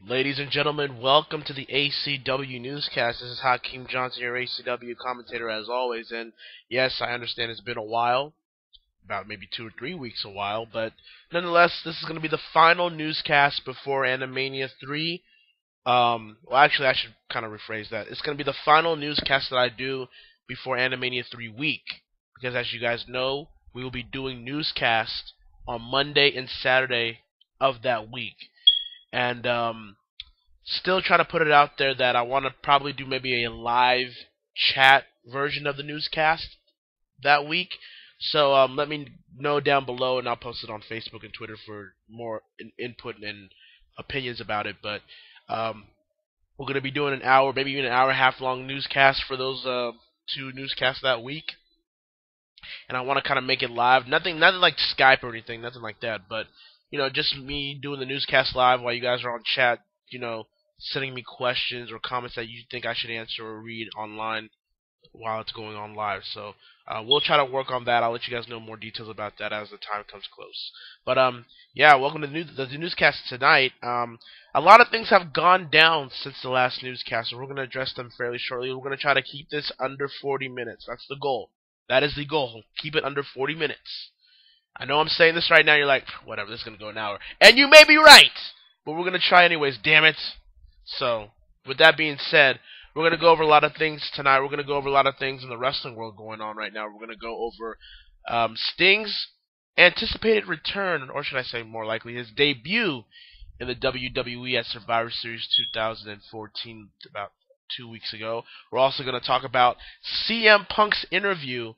Ladies and gentlemen, welcome to the ACW Newscast. This is Hakeem Johnson, your ACW commentator as always. And yes, I understand it's been a while, about maybe 2 or 3 weeks a while, but nonetheless, this is going to be the final newscast before Animania 3. Well, actually, I should kind of rephrase that. It's going to be the final newscast that I do before Animania 3 week, because as you guys know, we will be doing newscasts on Monday and Saturday of that week. And still trying to put it out there that I want to probably do maybe a live chat version of the newscast that week. So let me know down below, and I'll post it on Facebook and Twitter for more input and opinions about it. But we're going to be doing an hour, maybe even an hour and a half long newscast for those two newscasts that week. And I want to kind of make it live. Nothing like Skype or anything, nothing like that. But just me doing the newscast live while you guys are on chat. Sending me questions or comments that you think I should answer or read online while it's going on live. So we'll try to work on that. I'll let you guys know more details about that as the time comes close. But yeah, welcome to the newscast tonight. A lot of things have gone down since the last newscast, so we're going to address them fairly shortly. We're going to try to keep this under 40 minutes. That's the goal. That is the goal. Keep it under 40 minutes. I know I'm saying this right now. You're like, whatever, this is going to go an hour. And you may be right, but we're going to try anyways, damn it. So, with that being said, we're going to go over a lot of things tonight. We're going to go over a lot of things in the wrestling world going on right now. We're going to go over Sting's anticipated return, or should I say more likely, his debut in the WWE at Survivor Series 2014 about 2 weeks ago. We're also going to talk about CM Punk's interview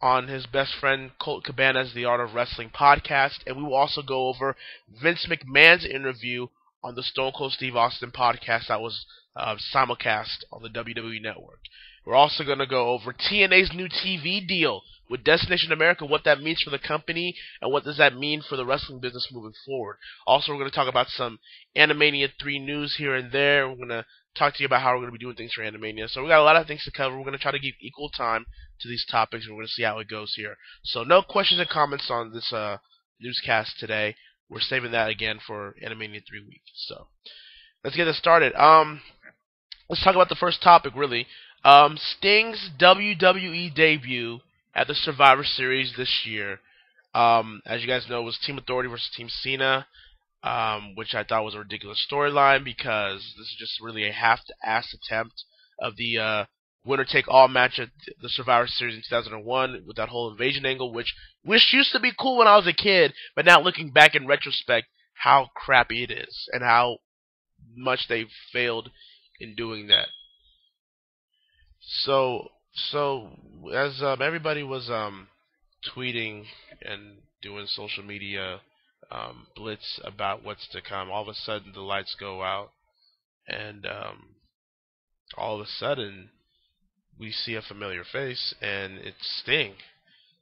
on his best friend Colt Cabana's The Art of Wrestling podcast, and we will also go over Vince McMahon's interview on the Stone Cold Steve Austin podcast that was simulcast on the WWE Network. We're also going to go over TNA's new TV deal with Destination America, what that means for the company, and what does that mean for the wrestling business moving forward. Also, we're going to talk about some Animania 3 news here and there. We're going to talk to you about how we're going to be doing things for Animania. So we got a lot of things to cover. We're going to try to give equal time to these topics, and we're going to see how it goes here. So no questions and comments on this newscast today. We're saving that again for Animania 3 week. So let's get this started. Let's talk about the first topic, really. Sting's WWE debut at the Survivor Series this year. As you guys know, it was Team Authority versus Team Cena, which I thought was a ridiculous storyline because this is just really a half-assed attempt of the winner-take-all match at the Survivor Series in 2001 with that whole invasion angle, which used to be cool when I was a kid, but now looking back in retrospect, how crappy it is and how much they failed in doing that. So as everybody was tweeting and doing social media blitz about what's to come, all of a sudden the lights go out, and all of a sudden we see a familiar face, and it's Sting.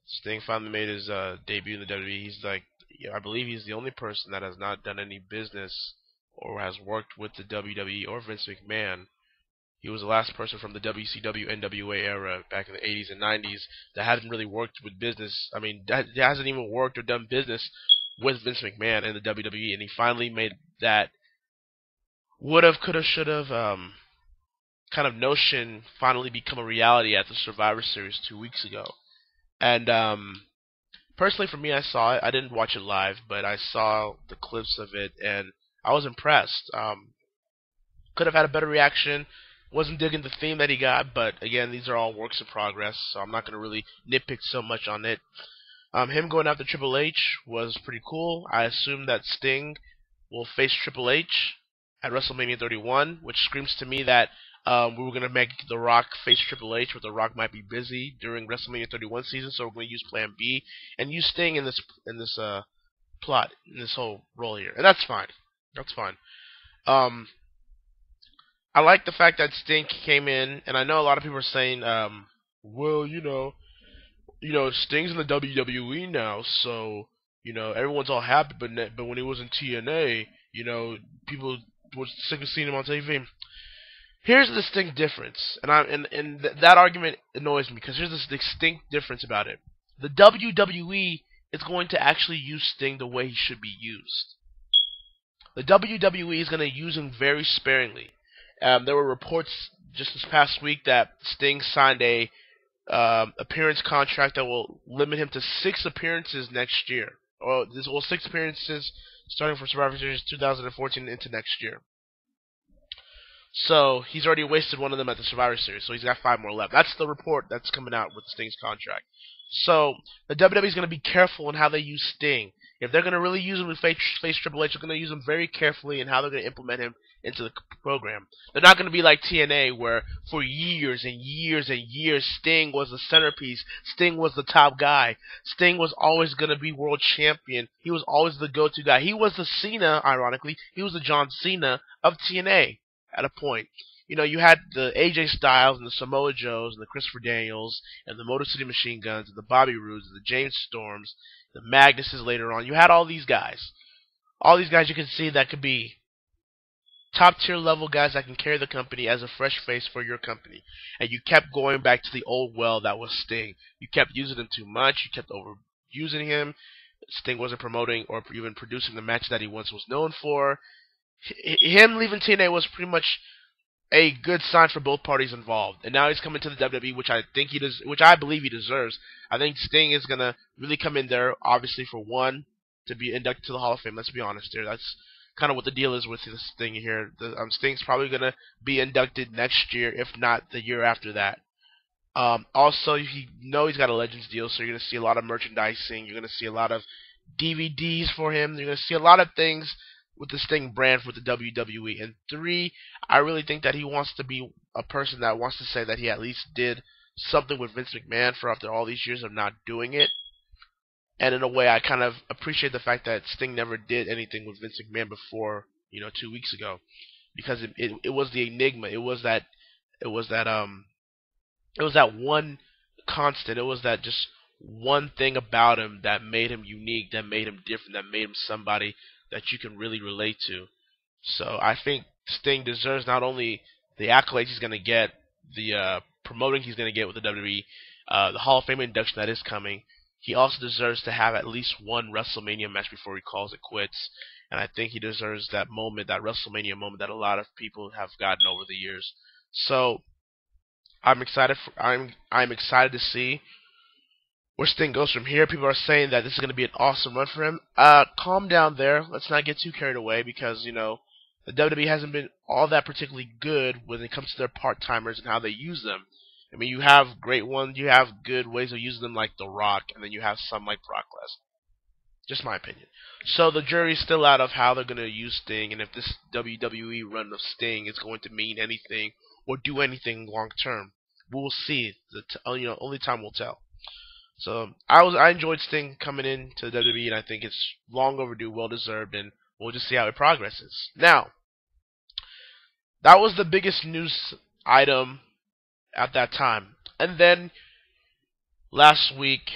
Sting finally made his debut in the WWE. He's like, I believe he's the only person that has not done any business or has worked with the WWE or Vince McMahon. He was the last person from the WCW NWA era back in the 80s and 90s that hasn't really worked with business. I mean, that hasn't even worked or done business with Vince McMahon and the WWE, and he finally made that woulda, coulda, shoulda kind of notion finally become a reality at the Survivor Series 2 weeks ago. And personally for me, I saw it. I didn't watch it live, but I saw the clips of it, and I was impressed. Could have had a better reaction. Wasn't digging the theme that he got, but again, these are all works in progress, so I'm not going to really nitpick so much on it. Him going after Triple H was pretty cool. I assume that Sting will face Triple H at WrestleMania 31, which screams to me that we were going to make The Rock face Triple H, but The Rock might be busy during WrestleMania 31 season, so we're going to use Plan B and use Sting in this plot, in this whole role here, and that's fine. That's fine. I like the fact that Sting came in, and I know a lot of people are saying, well, Sting's in the WWE now, so everyone's all happy. But when he was in TNA, people were sick of seeing him on TV. Here's the distinct difference, and that argument annoys me because here's this distinct difference about it. The WWE is going to actually use Sting the way he should be used. The WWE is going to use him very sparingly. There were reports just this past week that Sting signed a appearance contract that will limit him to 6 appearances next year. Or this will 6 appearances starting for Survivor Series 2014 into next year. So he's already wasted one of them at the Survivor Series, so he's got 5 more left. That's the report that's coming out with Sting's contract. So the WWE is going to be careful in how they use Sting. If they're going to really use him to face Triple H, they're going to use him very carefully in how they're going to implement him into the program. They're not going to be like TNA, where for years and years and years, Sting was the centerpiece. Sting was the top guy. Sting was always going to be world champion. He was always the go-to guy. He was the Cena, ironically. He was the John Cena of TNA at a point. You know, you had the AJ Styles and the Samoa Joes and the Christopher Daniels and the Motor City Machine Guns and the Bobby Roodes and the James Storms, the Magnuses later on. You had all these guys. All these guys you can see that could be top tier level guys that can carry the company as a fresh face for your company. And you kept going back to the old well that was Sting. You kept using him too much. You kept overusing him. Sting wasn't promoting or even producing the match that he once was known for. Him leaving TNA was pretty much a good sign for both parties involved, and now he's coming to the WWE, which I believe he deserves. I think Sting is gonna really come in there, obviously for one, to be inducted to the Hall of Fame. Let's be honest here. That's kind of what the deal is with this thing here. Sting's probably gonna be inducted next year, if not the year after that. Also, he's got a Legends deal, so you're gonna see a lot of merchandising. You're gonna see a lot of DVDs for him. You're gonna see a lot of things with the Sting brand for the WWE. And 3, I really think that he wants to be a person that wants to say that he at least did something with Vince McMahon for after all these years of not doing it. And in a way, I kind of appreciate the fact that Sting never did anything with Vince McMahon before, 2 weeks ago, because it was the enigma. It was that one constant. It was that just one thing about him that made him unique, that made him different, that made him somebody that you can really relate to. So I think Sting deserves not only the accolades he's going to get, the promoting he's going to get with the WWE, the Hall of Fame induction that is coming, he also deserves to have at least one WrestleMania match before he calls it quits. And I think he deserves that moment, that WrestleMania moment that a lot of people have gotten over the years. So I'm excited. I'm excited to see where Sting goes from here. People are saying that this is going to be an awesome run for him. Calm down there. Let's not get too carried away, because, the WWE hasn't been all that particularly good when it comes to their part-timers and how they use them. I mean, you have great ones, you have good ways of using them like The Rock, and then you have some like Brock Lesnar. Just my opinion. So the jury's still out of how they're going to use Sting, and if this WWE run of Sting is going to mean anything or do anything long-term. We'll see. Only time will tell. So I enjoyed Sting coming into the WWE, and I think it's long overdue, well deserved, and we'll just see how it progresses. Now, that was the biggest news item at that time. And then last week,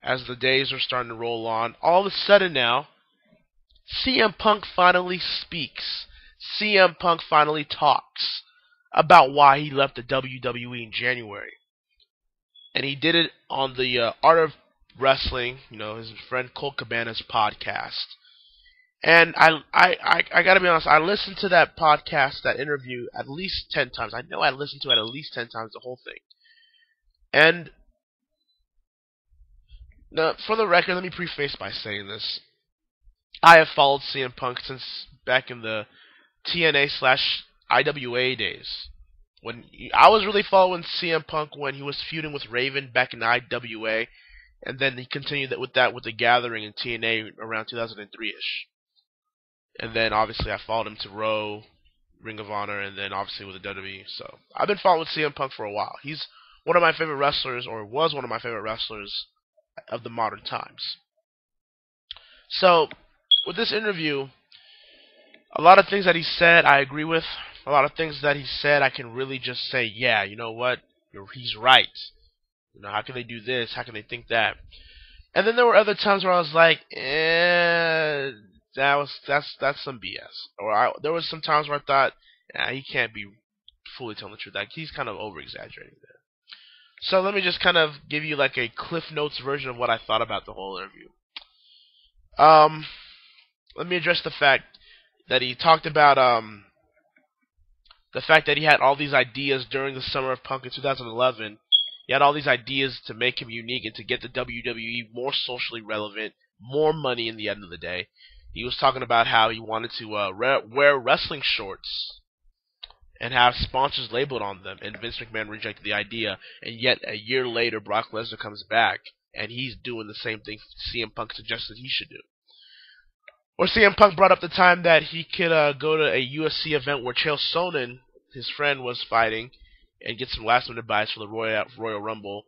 as the days are starting to roll on, all of a sudden now, CM Punk finally speaks. CM Punk finally talks about why he left the WWE in January. And he did it on the Art of Wrestling, his friend Colt Cabana's podcast. And I gotta be honest, I listened to that podcast, that interview, at least 10 times. I know I listened to it at least 10 times, the whole thing. And for the record, let me preface by saying this. I have followed CM Punk since back in the TNA/IWA days. When I was really following CM Punk when he was feuding with Raven back in the IWA, and then he continued with the Gathering in TNA around 2003-ish. And then obviously I followed him to Raw, Ring of Honor, and then obviously with the WWE. So I've been following CM Punk for a while. He's one of my favorite wrestlers, or was one of my favorite wrestlers of the modern times. So with this interview, a lot of things that he said I agree with. A lot of things that he said I can really just say, yeah, you know what? He's right. How can they do this? How can they think that? And then there were other times where I was like, that's some BS. Or there was some times where I thought, he can't be fully telling the truth. Like, he's kind of over-exaggerating there. So let me just kind of give you like a Cliff Notes version of what I thought about the whole interview. Let me address the fact that he talked about the fact that he had all these ideas during the summer of Punk in 2011. He had all these ideas to make him unique and to get the WWE more socially relevant, more money in the end of the day. He was talking about how he wanted to wear wrestling shorts and have sponsors labeled on them, and Vince McMahon rejected the idea. And yet, a year later, Brock Lesnar comes back, and he's doing the same thing CM Punk suggested he should do. Or CM Punk brought up the time that he could go to a UFC event where Chael Sonnen, his friend, was fighting, and get some last-minute buys for the Royal Rumble,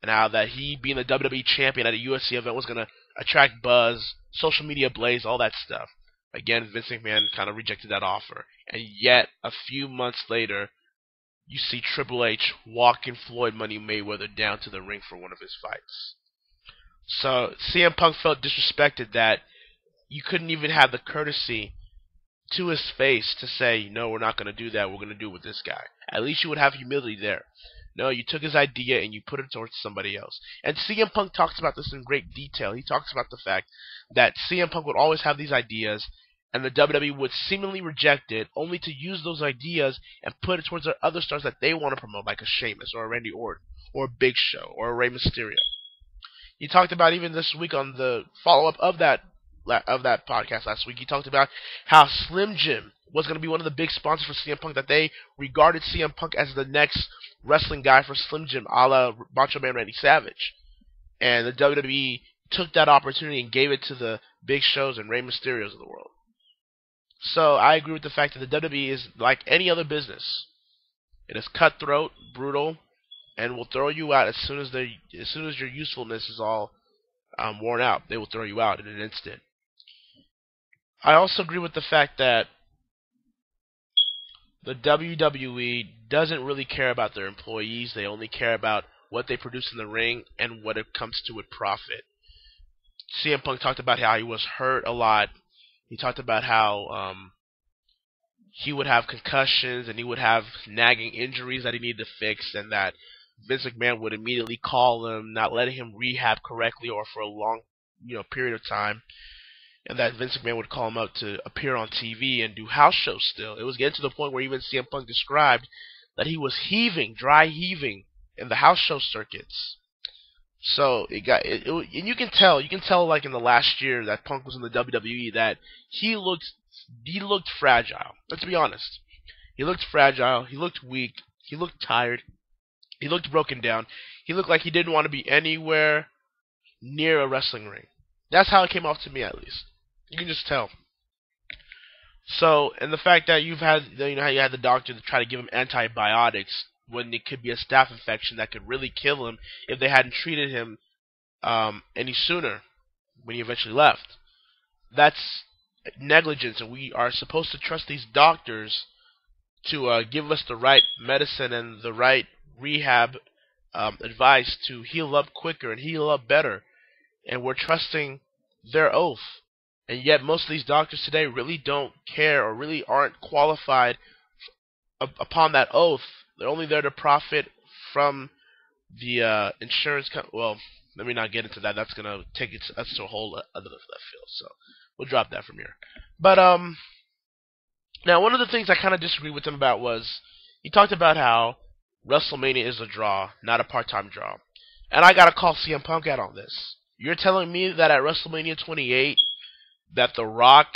and how that he, being the WWE champion at a UFC event, was going to attract buzz, social media blaze, all that stuff. Again, Vince McMahon kind of rejected that offer. And yet, a few months later, you see Triple H walking Floyd Money Mayweather down to the ring for one of his fights. So, CM Punk felt disrespected that you couldn't even have the courtesy to his face to say, no, we're not going to do that, we're going to do it with this guy. At least you would have humility there. No, you took his idea and you put it towards somebody else. And CM Punk talks about this in great detail. He talks about the fact that CM Punk would always have these ideas, and the WWE would seemingly reject it, only to use those ideas and put it towards their other stars that they want to promote, like a Sheamus, or a Randy Orton, or a Big Show, or a Rey Mysterio. He talked about, even this week on the follow-up of that podcast last week, he talked about how Slim Jim was going to be one of the big sponsors for CM Punk, that they regarded CM Punk as the next wrestling guy for Slim Jim, a la Macho Man Randy Savage. And the WWE took that opportunity and gave it to the Big Shows and Rey Mysterios of the world. So I agree with the fact that the WWE is like any other business. It is cutthroat, brutal, and will throw you out as soon as your usefulness is all worn out. They will throw you out in an instant. I also agree with the fact that the WWE doesn't really care about their employees. They only care about what they produce in the ring and what it comes to with profit. CM Punk talked about how he was hurt a lot. He talked about how he would have concussions and he would have nagging injuries that he needed to fix, and that Vince McMahon would immediately call him, not letting him rehab correctly or for a long period of time. And that Vince McMahon would call him up to appear on TV and do house shows still. It was getting to the point where even CM Punk described that he was dry heaving in the house show circuits. So and you can tell like in the last year that Punk was in the WWE that he looked fragile. Let's be honest. He looked fragile, he looked weak, he looked tired, he looked broken down. He looked like he didn't want to be anywhere near a wrestling ring. That's how it came off to me, at least. You can just tell. So, and the fact that how you had the doctor to try to give him antibiotics when it could be a staph infection that could really kill him if they hadn't treated him any sooner when he eventually left. That's negligence, and we are supposed to trust these doctors to give us the right medicine and the right rehab advice to heal up quicker and heal up better. And we're trusting their oath. And yet most of these doctors today really don't care or really aren't qualified upon that oath. They're only there to profit from the insurance company. Well, let me not get into that. That's going to take us to a whole other left field. So we'll drop that from here. But now one of the things I kind of disagree with him about was he talked about how WrestleMania is a draw, not a part-time draw. And I got to call CM Punk out on this. You're telling me that at WrestleMania 28, that The Rock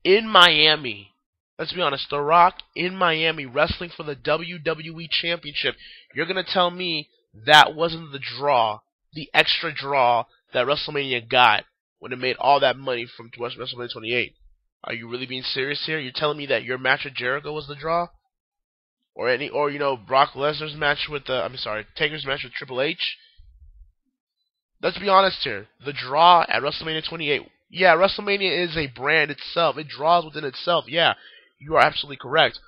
in Miami, let's be honest, The Rock in Miami wrestling for the WWE Championship, you're going to tell me that wasn't the draw, the extra draw that WrestleMania got when it made all that money from WrestleMania 28? Are you really being serious here? You're telling me that your match with Jericho was the draw? Or Brock Lesnar's match with Taker's match with Triple H? Let's be honest here. The draw at WrestleMania 28. Yeah, WrestleMania is a brand itself. It draws within itself. Yeah, you are absolutely correct.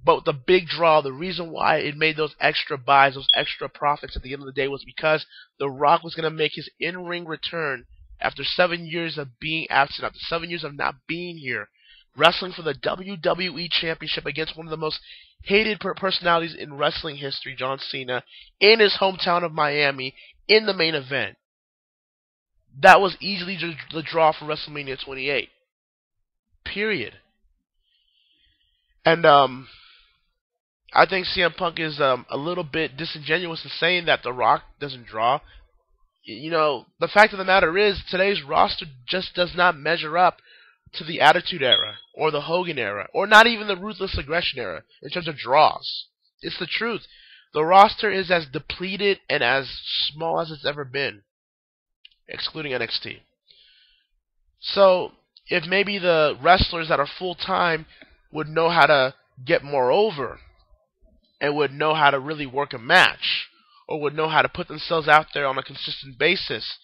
But the big draw, the reason why it made those extra buys, those extra profits at the end of the day was because The Rock was going to make his in-ring return after 7 years of being absent, after 7 years of not being here, wrestling for the WWE Championship against one of the most hated personalities in wrestling history, John Cena, in his hometown of Miami, in the main event. That was easily the draw for WrestleMania 28. Period. And I think CM Punk is a little bit disingenuous in saying that The Rock doesn't draw. You know, the fact of the matter is today's roster just does not measure up to the Attitude Era or the Hogan Era or not even the Ruthless Aggression Era in terms of draws. It's the truth. The roster is as depleted and as small as it's ever been, excluding NXT. So, if maybe the wrestlers that are full-time would know how to get more over and would know how to really work a match or would know how to put themselves out there on a consistent basis,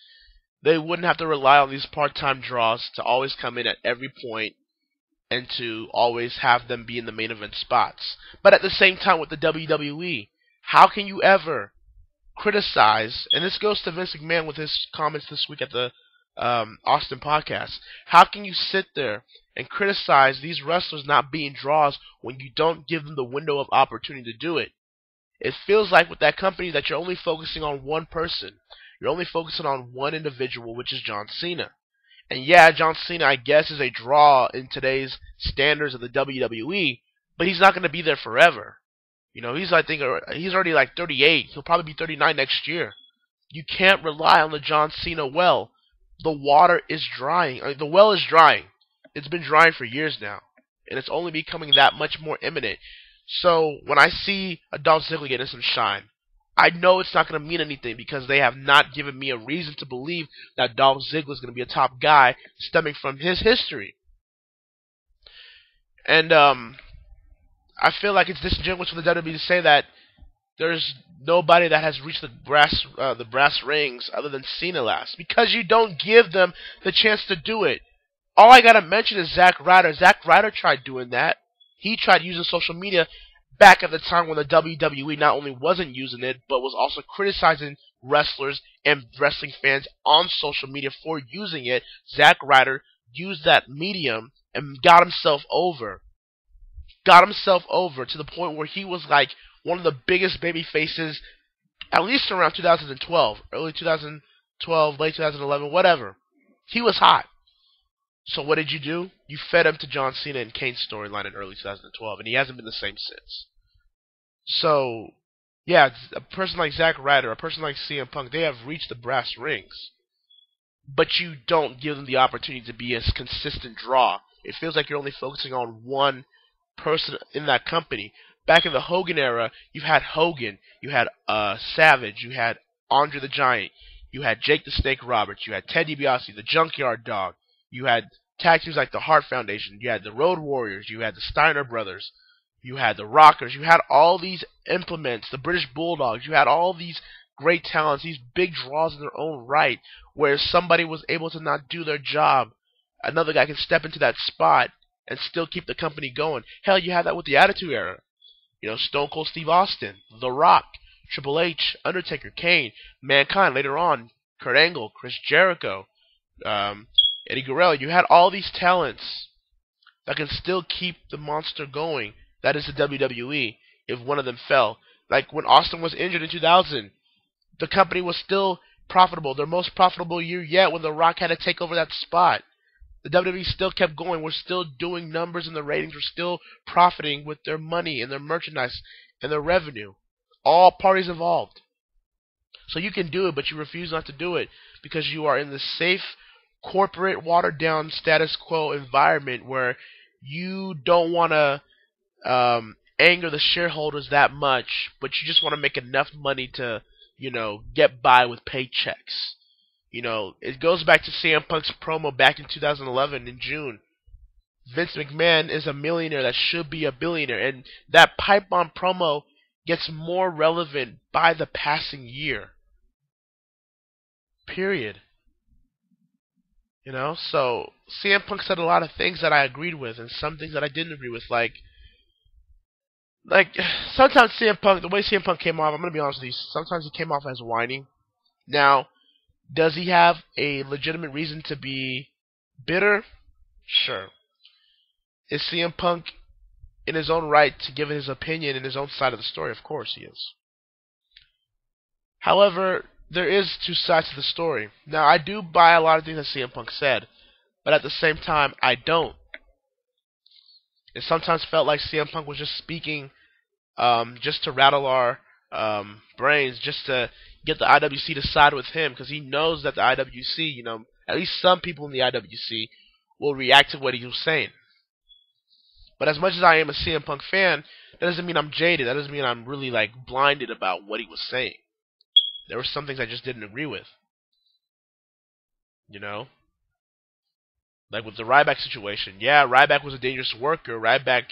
they wouldn't have to rely on these part-time draws to always come in at every point and to always have them be in the main event spots. But at the same time with the WWE, how can you ever criticize, and this goes to Vince McMahon with his comments this week at the Austin podcast, how can you sit there and criticize these wrestlers not being draws when you don't give them the window of opportunity to do it? It feels like with that company that you're only focusing on one person. You're only focusing on one individual, which is John Cena. And yeah, John Cena, I guess, is a draw in today's standards of the WWE, but he's not going to be there forever. You know, he's already like 38. He'll probably be 39 next year. You can't rely on the John Cena well. The water is drying. The well is drying. It's been drying for years now, and it's only becoming that much more imminent. So when I see a Dolph Ziggler getting some shine, I know it's not going to mean anything because they have not given me a reason to believe that Dolph Ziggler is going to be a top guy stemming from his history. And I feel like it's disingenuous for the WWE to say that there's nobody that has reached the brass rings other than Cena last, because you don't give them the chance to do it. All I gotta mention is Zack Ryder. Zack Ryder tried doing that. He tried using social media back at the time when the WWE not only wasn't using it, but was also criticizing wrestlers and wrestling fans on social media for using it. Zack Ryder used that medium and got himself over. Got himself over to the point where he was like one of the biggest baby faces, at least around 2012, early 2012, late 2011, whatever. He was hot. So what did you do? You fed him to John Cena and Kane's storyline in early 2012, and he hasn't been the same since. So, yeah, a person like Zack Ryder, a person like CM Punk, they have reached the brass rings. But you don't give them the opportunity to be a consistent draw. It feels like you're only focusing on one person in that company. Back in the Hogan era, you've had Hogan, you had Savage, you had Andre the Giant, you had Jake the Snake Roberts, you had Ted DiBiase, the Junkyard Dog, you had tag teams like the Hart Foundation, you had the Road Warriors, you had the Steiner Brothers, you had the Rockers, you had all these implements, the British Bulldogs, you had all these great talents, these big draws in their own right, where if somebody was able to not do their job, another guy can step into that spot and still keep the company going. Hell, you had that with the Attitude Era. You know, Stone Cold Steve Austin, The Rock, Triple H, Undertaker, Kane, Mankind, later on, Kurt Angle, Chris Jericho, Eddie Guerrero. You had all these talents that can still keep the monster going. That is the WWE if one of them fell. Like when Austin was injured in 2000, the company was still profitable. Their most profitable year yet when The Rock had to take over that spot. The WWE still kept going. We're still doing numbers in the ratings. We're still profiting with their money and their merchandise and their revenue. All parties involved. So you can do it, but you refuse not to do it because you are in the safe, corporate, watered-down status quo environment where you don't want to anger the shareholders that much, but you just want to make enough money to, you know, get by with paychecks. You know, it goes back to CM Punk's promo back in 2011 in June. Vince McMahon is a millionaire that should be a billionaire, and that pipe bomb promo gets more relevant by the passing year. Period. You know, so CM Punk said a lot of things that I agreed with, and some things that I didn't agree with. Like sometimes CM Punk, the way CM Punk came off, I'm gonna be honest with you. Sometimes he came off as whiny. Now, does he have a legitimate reason to be bitter? Sure. Is CM Punk in his own right to give his opinion in his own side of the story? Of course he is. However, there is two sides to the story. Now, I do buy a lot of things that CM Punk said, but at the same time, I don't. It sometimes felt like CM Punk was just speaking just to rattle our brains, just to get the IWC to side with him, because he knows that the IWC, at least some people in the IWC, will react to what he was saying. But as much as I am a CM Punk fan, that doesn't mean I'm jaded. That doesn't mean I'm really blinded about what he was saying. There were some things I just didn't agree with. Like with the Ryback situation. Yeah, Ryback was a dangerous worker. Ryback,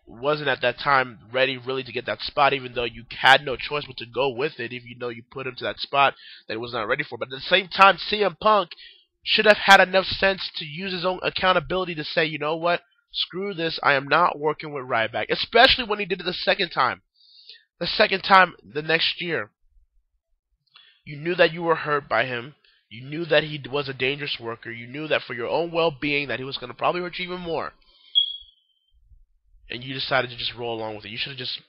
wasn't at that time ready really to get that spot, even though you had no choice but to go with it, even though you put him to that spot that he was not ready for. But at the same time, CM Punk should have had enough sense to use his own accountability to say, you know what, screw this, I am not working with Ryback. Especially when he did it the second time. The second time the next year. You knew that you were hurt by him. You knew that he was a dangerous worker. You knew that for your own well-being that he was going to probably hurt you even more. And you decided to just roll along with it. You should have just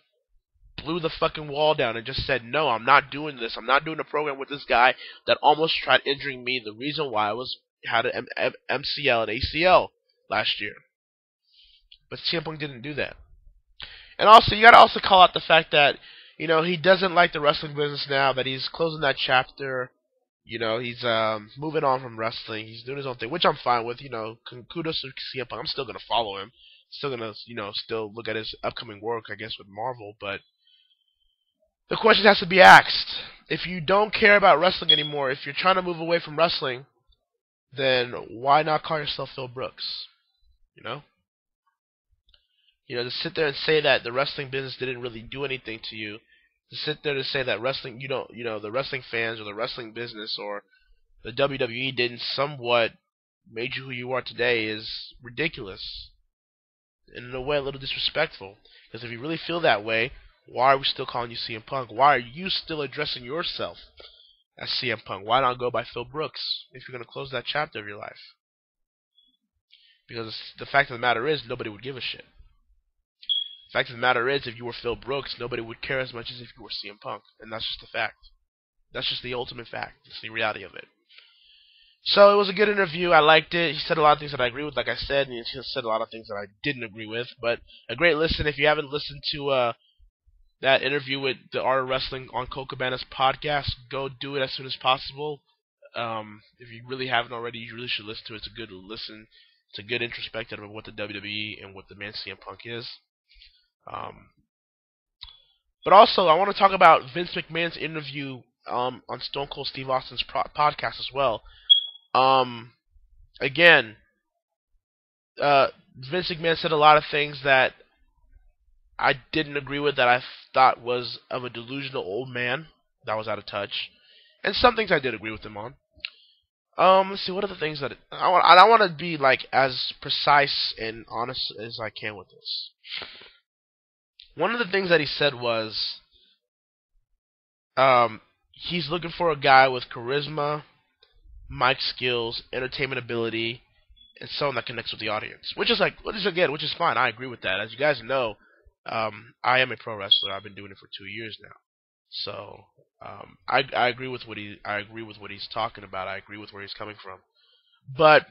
blew the fucking wall down and just said, no, I'm not doing this. I'm not doing a program with this guy that almost tried injuring me. The reason why I had an MCL and ACL last year. But CM Punk didn't do that. And also, you got to also call out the fact that, he doesn't like the wrestling business now, that he's closing that chapter. He's moving on from wrestling. He's doing his own thing, which I'm fine with. Kudos to CM Punk. I'm still going to follow him. Still going to, still look at his upcoming work, I guess, with Marvel. But the question has to be asked. If you don't care about wrestling anymore, if you're trying to move away from wrestling, then why not call yourself Phil Brooks? To sit there and say that the wrestling business didn't really do anything to you, to sit there to say that wrestling, the wrestling fans or the wrestling business or the WWE didn't somewhat made you who you are today is ridiculous. And in a way, a little disrespectful. Because if you really feel that way, why are we still calling you CM Punk? Why are you still addressing yourself as CM Punk? Why not go by Phil Brooks if you're going to close that chapter of your life? Because the fact of the matter is, nobody would give a shit. The fact of the matter is, if you were Phil Brooks, nobody would care as much as if you were CM Punk. And that's just the fact. That's just the ultimate fact. It's the reality of it. So it was a good interview. I liked it. He said a lot of things that I agree with, like I said, and he said a lot of things that I didn't agree with. But a great listen. If you haven't listened to that interview with the Art of Wrestling on Colt Cabana's podcast, go do it as soon as possible. If you really haven't already, you really should listen to it. It's a good listen. It's a good introspective of what the WWE and what the man CM Punk is. But also, I want to talk about Vince McMahon's interview on Stone Cold Steve Austin's podcast as well. Again, Vince McMahon said a lot of things that I didn't agree with, that I thought was of a delusional old man that was out of touch, and some things I did agree with him on. Let's see, what are the things that I want to be as precise and honest as I can with this. One of the things that he said was he's looking for a guy with charisma, mic skills, entertainment ability, and someone that connects with the audience. Which is fine. I agree with that. As you guys know, I am a pro wrestler. I've been doing it for 2 years now. So I agree with what he's talking about. I agree with where he's coming from. But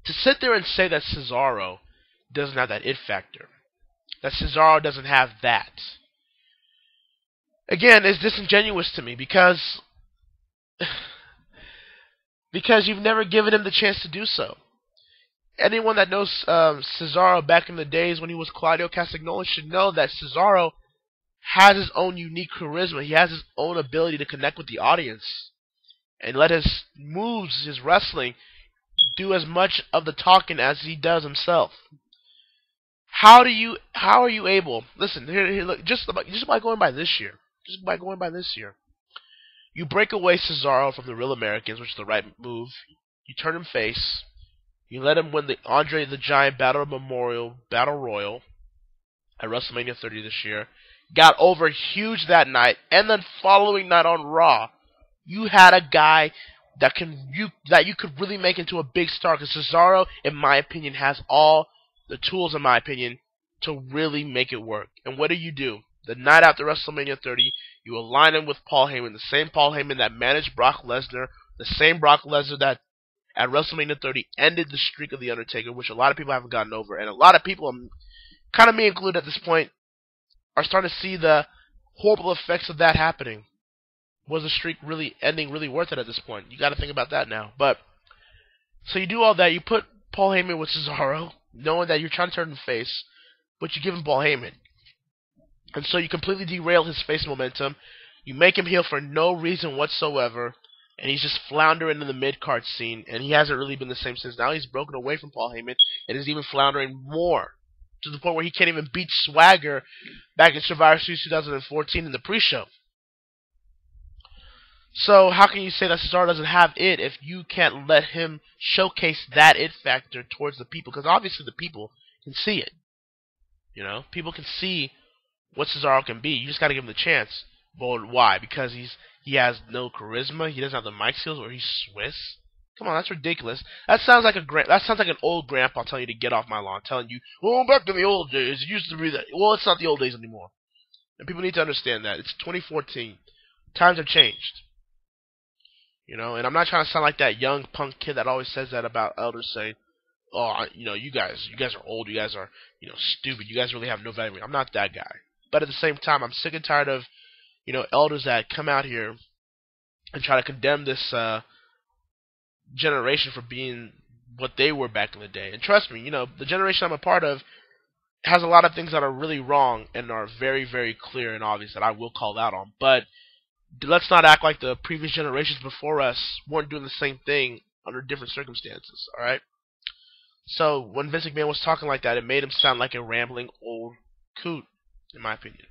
to sit there and say that Cesaro doesn't have that it factor, that Cesaro doesn't have that, again, is disingenuous to me because you've never given him the chance to do so. Anyone that knows Cesaro back in the days when he was Claudio Castagnoli should know that Cesaro has his own unique charisma. He has his own ability to connect with the audience and let his moves, his wrestling, do as much of the talking as he does himself. How are you able? Listen, here look, just by going by this year. You break away Cesaro from the Real Americans, which is the right move. You turn him face. You let him win the Andre the Giant Battle Royal at WrestleMania 30 this year. Got over huge that night, and then following night on Raw, you had a guy that you could really make into a big star. Because Cesaro, in my opinion, has all the tools, in my opinion, to really make it work. And what do? The night after WrestleMania 30, you align him with Paul Heyman, the same Paul Heyman that managed Brock Lesnar, the same Brock Lesnar that at WrestleMania 30 ended the streak of The Undertaker, which a lot of people haven't gotten over. And a lot of people, kind of me included at this point, are starting to see the horrible effects of that happening. Was the streak really ending really worth it at this point? You got to think about that now. But so you do all that. You put Paul Heyman with Cesaro, knowing that you're trying to turn him face, but you give him Paul Heyman. And so you completely derail his face momentum. You make him heel for no reason whatsoever, and he's just floundering in the mid-card scene, and he hasn't really been the same since. Now he's broken away from Paul Heyman, and is even floundering more, to the point where he can't even beat Swagger back in Survivor Series 2014 in the pre-show. So how can you say that Cesaro doesn't have it if you can't let him showcase that it factor towards the people? Because obviously the people can see it. You know, people can see what Cesaro can be. You just got to give him the chance. But why? Because he has no charisma. He doesn't have the mic skills, or he's Swiss. Come on, that's ridiculous. That sounds like an old grandpa telling you to get off my lawn, telling you, "Oh, back to the old days. It used to be that." Well, it's not the old days anymore. And people need to understand that it's 2014. Times have changed. You know, and I'm not trying to sound like that young punk kid that always says that about elders, saying, "Oh, you guys are old. You guys are, stupid. You guys really have no value." I'm not that guy. But at the same time, I'm sick and tired of, elders that come out here and try to condemn this generation for being what they were back in the day. And trust me, the generation I'm a part of has a lot of things that are really wrong and are very, very clear and obvious that I will call out on. But let's not act like the previous generations before us weren't doing the same thing under different circumstances, alright? So, when Vince McMahon was talking like that, it made him sound like a rambling old coot, in my opinion.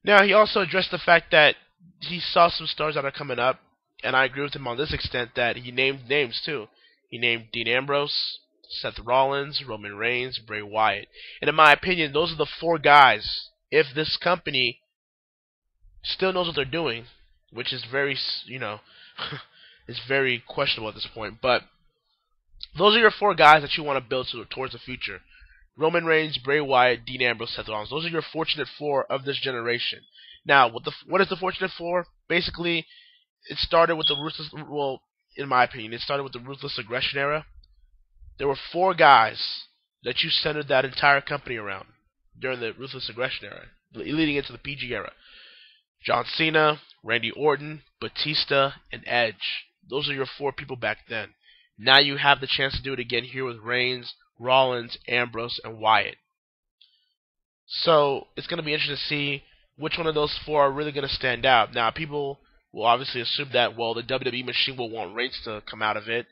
Now, he also addressed the fact that he saw some stars that are coming up, and I agree with him on this extent that he named names, too. He named Dean Ambrose, Seth Rollins, Roman Reigns, Bray Wyatt. And in my opinion, those are the 4 guys, if this company still knows what they're doing, which is very, is very questionable at this point. But those are your 4 guys that you want to build towards the future. Roman Reigns, Bray Wyatt, Dean Ambrose, Seth Rollins. Those are your fortunate 4 of this generation. Now, what is the fortunate 4? Basically, it started with the Ruthless, well, in my opinion, it started with the Ruthless Aggression era. There were 4 guys that you centered that entire company around during the Ruthless Aggression era, leading into the PG era. John Cena, Randy Orton, Batista, and Edge. Those are your 4 people back then. Now you have the chance to do it again here with Reigns, Rollins, Ambrose, and Wyatt. So, it's going to be interesting to see which one of those 4 are really going to stand out. Now, people will obviously assume that, well, the WWE machine will want Reigns to come out of it.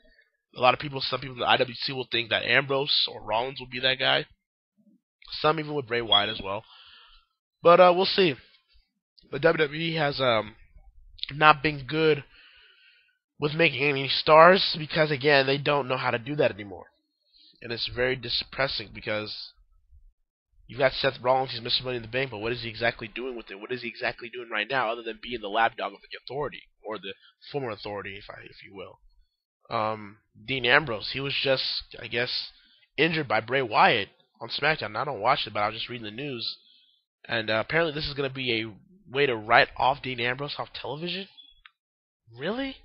Some people in the IWC will think that Ambrose or Rollins will be that guy. Some even with Bray Wyatt as well. But we'll see. The WWE has not been good with making any stars because, again, they don't know how to do that anymore. And it's very depressing because you've got Seth Rollins, he's Mr. Money in the Bank, but what is he exactly doing with it? What is he exactly doing right now other than being the lapdog of the Authority, or the former Authority, if you will? Dean Ambrose, he was just, I guess, injured by Bray Wyatt on SmackDown. I don't watch it, but I was just reading the news. And apparently this is going to be a way to write off Dean Ambrose off television? Really?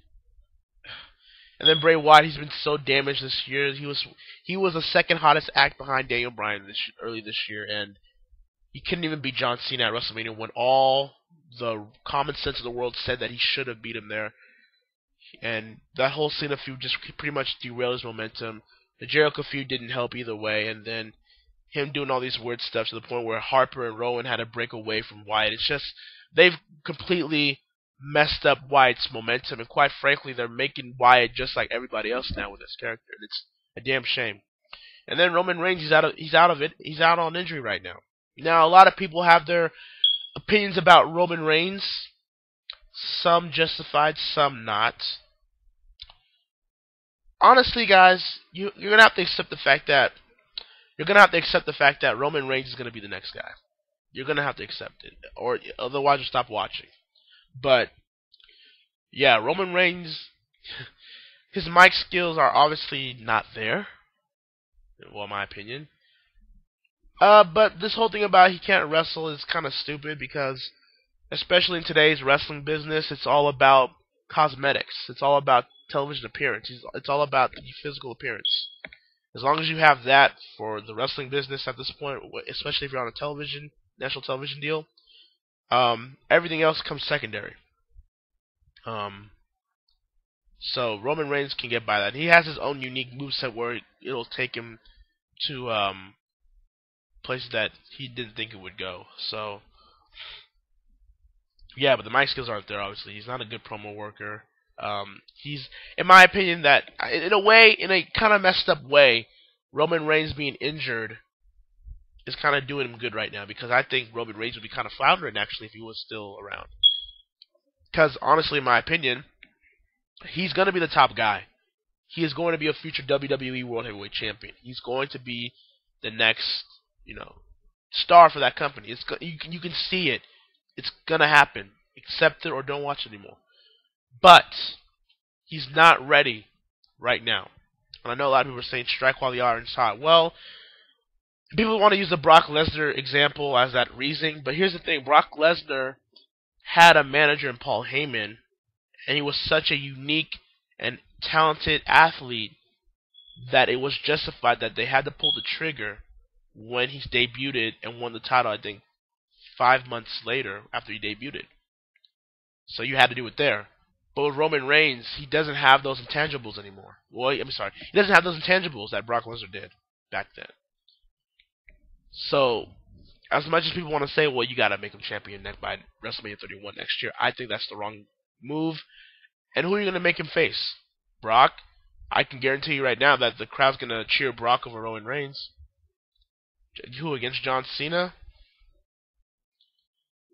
And then Bray Wyatt, he's been so damaged this year. He was the second hottest act behind Daniel Bryan early this year, and he couldn't even beat John Cena at WrestleMania when all the common sense of the world said that he should have beat him there. And that whole Cena feud just pretty much derailed his momentum. The Jericho feud didn't help either way, and then him doing all these weird stuff to the point where Harper and Rowan had to break away from Wyatt. It's just, they've completely messed up Wyatt's momentum, and quite frankly, they're making Wyatt just like everybody else now with this character, and it's a damn shame. And then Roman Reigns, he's out of it. He's out on injury right now. Now, a lot of people have their opinions about Roman Reigns, some justified, some not. Honestly, guys, you're gonna have to accept the fact that Roman Reigns is gonna be the next guy. You're gonna have to accept it, or otherwise you'll stop watching. But yeah, Roman Reigns, his mic skills are obviously not there. Well, in my opinion. But this whole thing about he can't wrestle is kind of stupid because, especially in today's wrestling business, it's all about cosmetics. It's all about television appearance. It's all about the physical appearance. As long as you have that for the wrestling business at this point, especially if you're on a national television deal, everything else comes secondary. So Roman Reigns can get by that. He has his own unique moveset where it'll take him to places that he didn't think it would go. So yeah, but the mic skills aren't there. Obviously, he's not a good promo worker. He's, in my opinion, that in a kind of messed up way, Roman Reigns being injured is kind of doing him good right now, because I think Roman Reigns would be kind of floundering actually if he was still around. Because honestly, in my opinion, he's going to be the top guy. He is going to be a future WWE World Heavyweight Champion. He's going to be the next, star for that company. You can see it. It's going to happen. Accept it or don't watch it anymore. But he's not ready right now. And I know a lot of people are saying strike while the iron's hot. Well, people want to use the Brock Lesnar example as that reasoning, but here's the thing. Brock Lesnar had a manager in Paul Heyman, and he was such a unique and talented athlete that it was justified that they had to pull the trigger when he debuted and won the title, I think, 5 months later after he debuted. So you had to do it there. But with Roman Reigns, he doesn't have those intangibles anymore. Well, I'm sorry. He doesn't have those intangibles that Brock Lesnar did back then. So, as much as people want to say, well, you got to make him champion by WrestleMania 31 next year, I think that's the wrong move. And who are you going to make him face? Brock? I can guarantee you right now that the crowd's going to cheer Brock over Roman Reigns. Who, against John Cena?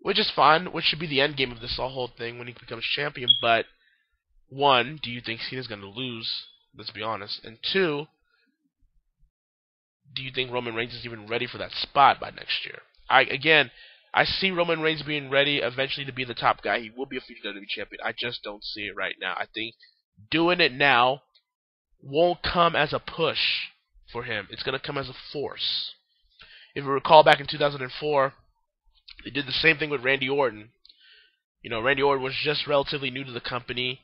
Which is fine, which should be the end game of this whole thing when he becomes champion, but one, do you think Cena's going to lose? Let's be honest. And two, do you think Roman Reigns is even ready for that spot by next year? I see Roman Reigns being ready eventually to be the top guy. He will be a future WWE champion. I just don't see it right now. I think doing it now won't come as a push for him. It's going to come as a force. If you recall back in 2004, they did the same thing with Randy Orton. Randy Orton was just relatively new to the company,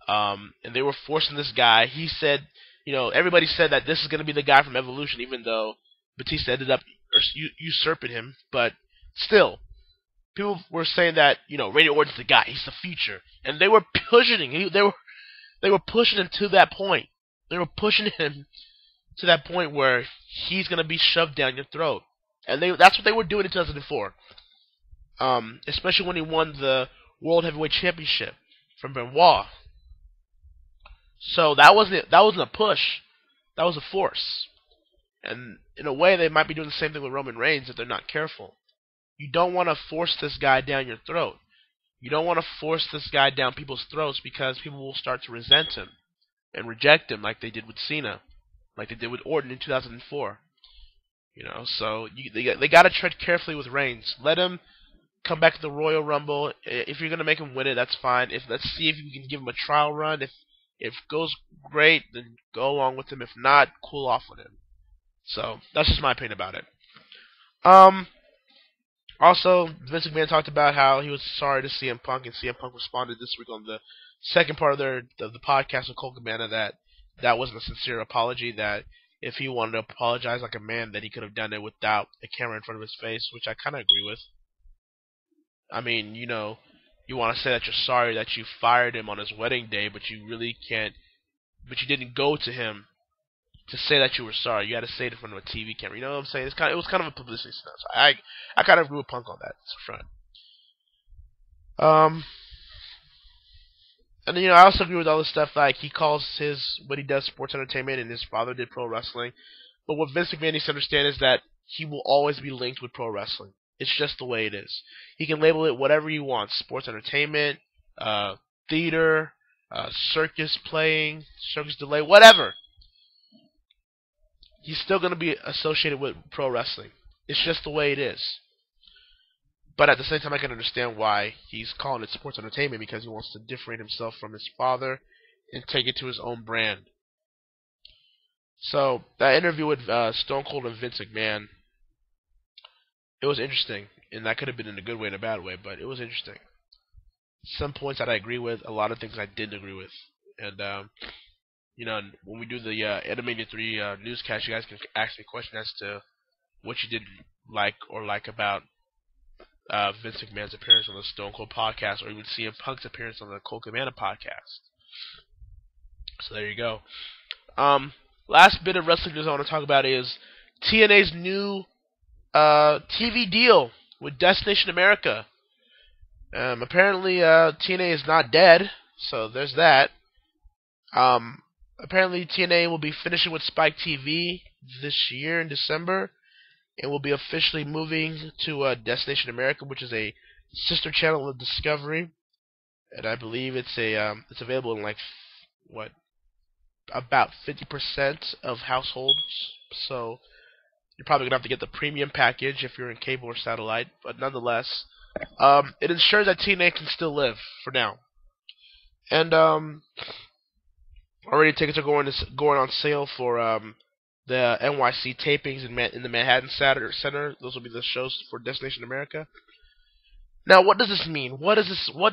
and they were forcing this guy. He said, everybody said that this is going to be the guy from Evolution, even though Batista ended up usurping him. But still, people were saying that, Randy Orton's the guy. He's the future. And they were pushing him. They were pushing him to that point. They were pushing him to that point where he's going to be shoved down your throat. And that's what they were doing in 2004. Especially when he won the World Heavyweight Championship from Benoit. So that wasn't a push. That was a force. And in a way, they might be doing the same thing with Roman Reigns if they're not careful. You don't want to force this guy down your throat. You don't want to force this guy down people's throats, because people will start to resent him and reject him like they did with Cena, like they did with Orton in 2004. So they got to tread carefully with Reigns. Let him come back to the Royal Rumble. If you're going to make him win it, that's fine. Let's see if you can give him a trial run. If it goes great, then go along with him. If not, cool off with him. So that's just my opinion about it. Also, Vince McMahon talked about how he was sorry to CM Punk, and CM Punk responded this week on the second part of the podcast with Colt Cabana that wasn't a sincere apology, that if he wanted to apologize like a man, that he could have done it without a camera in front of his face, which I kind of agree with. I mean, you want to say that you're sorry that you fired him on his wedding day, but you really can't, but you didn't go to him to say that you were sorry. You had to say it in front of a TV camera. You know what I'm saying? It was kind of a publicity stunt. So I kind of agree with Punk on that front. And I also agree with all this stuff, like he calls what he does sports entertainment, and his father did pro wrestling. But what Vince McMahon needs to understand is that he will always be linked with pro wrestling. It's just the way it is. He can label it whatever he wants: sports entertainment, theater, circus playing, circus delay, whatever. He's still going to be associated with pro wrestling. It's just the way it is. But at the same time, I can understand why he's calling it sports entertainment, because he wants to differentiate himself from his father and take it to his own brand. So, that interview with Stone Cold and Vince McMahon, it was interesting. And that could have been in a good way and a bad way, but it was interesting. Some points that I agree with, a lot of things I didn't agree with. And when we do the Animania 3 newscast, you guys can ask me a question as to what you did like about Vince McMahon's appearance on the Stone Cold podcast, or even CM Punk's appearance on the Colt Cabana podcast. So there you go. Last bit of wrestling news I want to talk about is TNA's new TV deal with Destination America. Apparently, TNA is not dead, so there's that. Apparently, TNA will be finishing with Spike TV this year in December, and will be officially moving to Destination America, which is a sister channel of Discovery, and I believe it's available in about 50% of households. So you're probably gonna have to get the premium package if you're in cable or satellite, but nonetheless, it ensures that TNA can still live for now. And already tickets are going on sale for the NYC tapings in the Manhattan Center. Those will be the shows for Destination America. Now, what does this mean? What does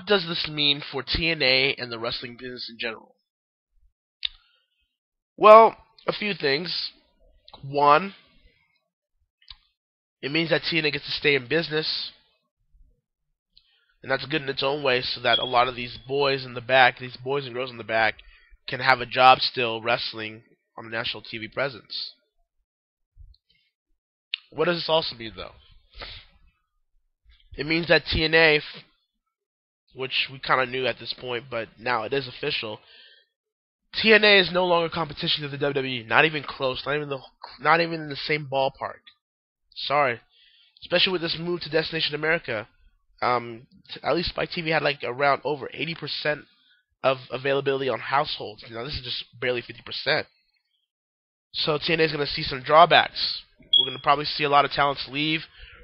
this mean for TNA and the wrestling business in general? Well, a few things. One, it means that TNA gets to stay in business, and that's good in its own way, so that a lot of these boys and girls in the back, can have a job still wrestling on a national TV presence. What does this also mean, though? It means that TNA, which we kind of knew at this point, but now it is official, TNA is no longer competition to the WWE. Not even close. Not even in the same ballpark. Sorry. Especially with this move to Destination America. At least Spike TV had around over 80% of availability on households. Now this is just barely 50%. So TNA is going to see some drawbacks. We're going to probably see a lot of talents leave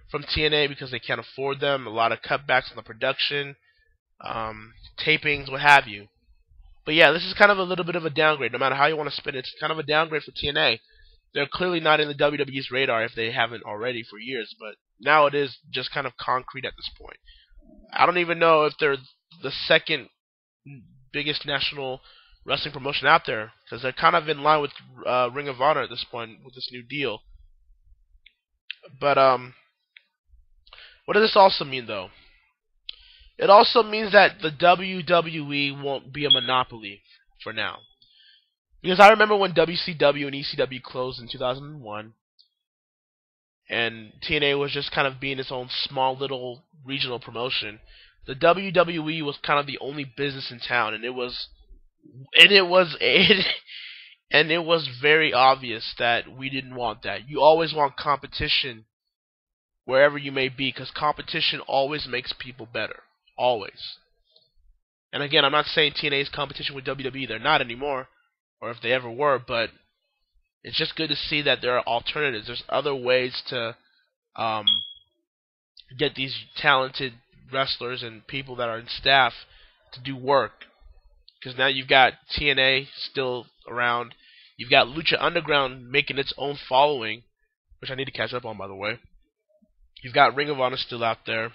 from TNA because they can't afford them. A lot of cutbacks on the production, tapings, what have you. But yeah, this is kind of a little bit of a downgrade. No matter how you want to spin it, it's kind of a downgrade for TNA. They're clearly not in the WWE's radar if they haven't already for years, but now it is just kind of concrete at this point. I don't even know if they're the second biggest national wrestling promotion out there, because they're kind of in line with Ring of Honor at this point with this new deal. But what does this also mean, though? It also means that the WWE won't be a monopoly for now. Because I remember when WCW and ECW closed in 2001, and TNA was just kind of being its own small little regional promotion. The WWE was kind of the only business in town, and it was very obvious that we didn't want that. You always want competition wherever you may be, because competition always makes people better. Always. And again, I'm not saying TNA is competition with WWE. They're not anymore, or if they ever were, but it's just good to see that there are alternatives. There's other ways to get these talented wrestlers and people that are in staff to do work. Because now you've got TNA still around. You've got Lucha Underground making its own following, which I need to catch up on, by the way. You've got Ring of Honor still out there,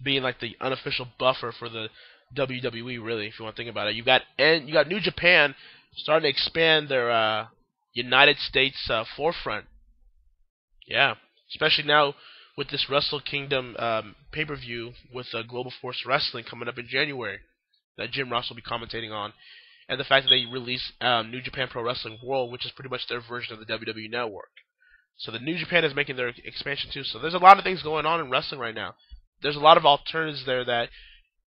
being like the unofficial buffer for the WWE, really, if you want to think about it. You got New Japan starting to expand their United States forefront. Yeah, especially now with this Wrestle Kingdom pay-per-view with Global Force Wrestling coming up in January that Jim Ross will be commentating on, and the fact that they release New Japan Pro Wrestling World, which is pretty much their version of the WWE Network. So the New Japan is making their expansion too. So there's a lot of things going on in wrestling right now. There's a lot of alternatives there that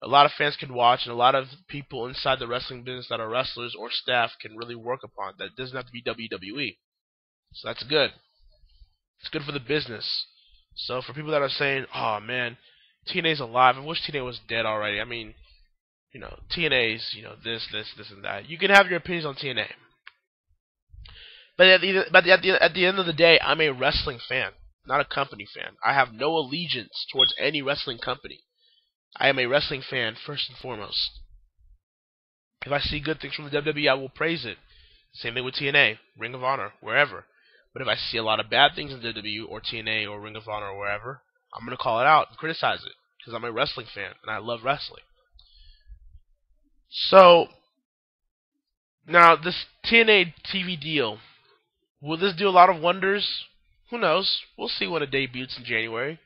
a lot of fans can watch, and a lot of people inside the wrestling business that are wrestlers or staff can really work upon. That doesn't have to be WWE. So that's good. It's good for the business. So for people that are saying, oh man, TNA's alive, I wish TNA was dead already. I mean, TNA's, this, and that. You can have your opinions on TNA. But at the end of the day, I'm a wrestling fan, not a company fan. I have no allegiance towards any wrestling company. I am a wrestling fan first and foremost. If I see good things from the WWE, I will praise it. Same thing with TNA, Ring of Honor, wherever. But if I see a lot of bad things in WWE or TNA or Ring of Honor or wherever, I'm going to call it out and criticize it, because I'm a wrestling fan and I love wrestling. So, Now, this TNA TV deal, will this do a lot of wonders? Who knows? We'll see when it debuts in January.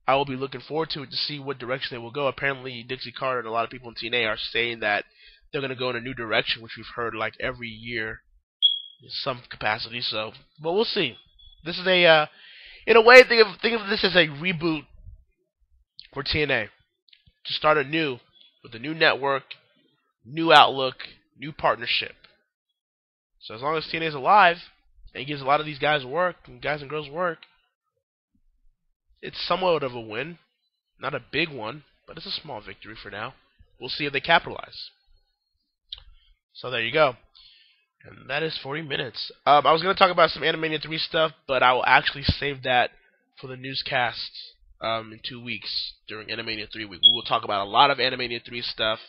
I will be looking forward to it to see what direction they will go. Apparently, Dixie Carter and a lot of people in TNA are saying that they're going to go in a new direction, which we've heard like every year in some capacity. So, but we'll see. This is in a way, think of this as a reboot for TNA to start anew with a new network, new outlook, new partnership. So as long as TNA is alive and gives a lot of these guys work and guys and girls work, it's somewhat of a win. Not a big one, but it's a small victory for now. We'll see if they capitalize. So there you go. And that is 40 minutes. I was going to talk about some Animania 3 stuff, but I will actually save that for the newscast in 2 weeks during Animania 3 week. We will talk about a lot of Animania 3 stuff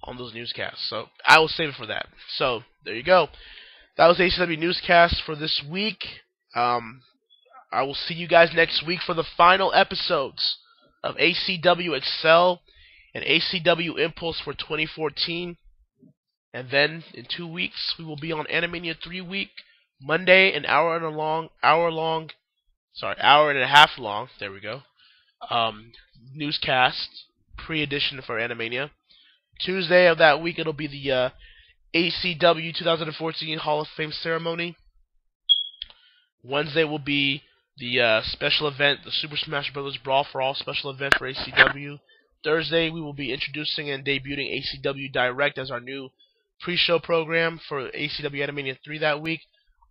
on those newscasts. So I will save it for that. So there you go. That was ACW Newscast for this week. I will see you guys next week for the final episodes of ACW Excel and ACW Impulse for 2014. And then in 2 weeks we will be on Animania 3 week. Monday, an hour and a half long. There we go. Newscast pre-edition for Animania. Tuesday of that week it'll be the ACW 2014 Hall of Fame ceremony. Wednesday will be the special event, the Super Smash Bros. Brawl for All special event for ACW. Thursday we will be introducing and debuting ACW Direct as our new pre-show program for ACW Animania 3 that week.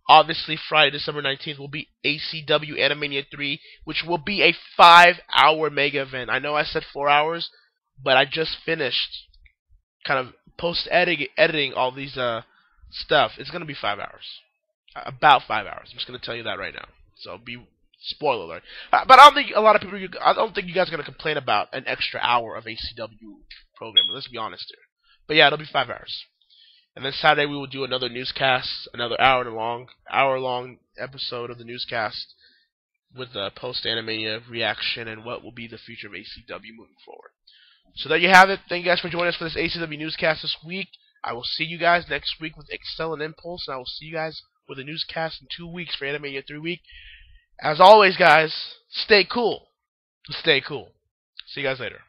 Obviously, Friday, December 19th will be ACW Animania 3, which will be a 5-hour mega event. I know I said 4 hours, but I just finished kind of post-editing all these stuff. It's going to be 5 hours. About 5 hours. I'm just going to tell you that right now. So, spoiler alert. But I don't think I don't think you guys are going to complain about an extra hour of ACW programming. Let's be honest here. But yeah, it'll be 5 hours. And then Saturday we will do another newscast, another hour-long episode of the newscast with the post-Animania reaction and what will be the future of ACW moving forward. So there you have it. Thank you guys for joining us for this ACW newscast this week. I will see you guys next week with Excel and Impulse, and I will see you guys with a newscast in 2 weeks for Animania 3 week. As always, guys, stay cool. Stay cool. See you guys later.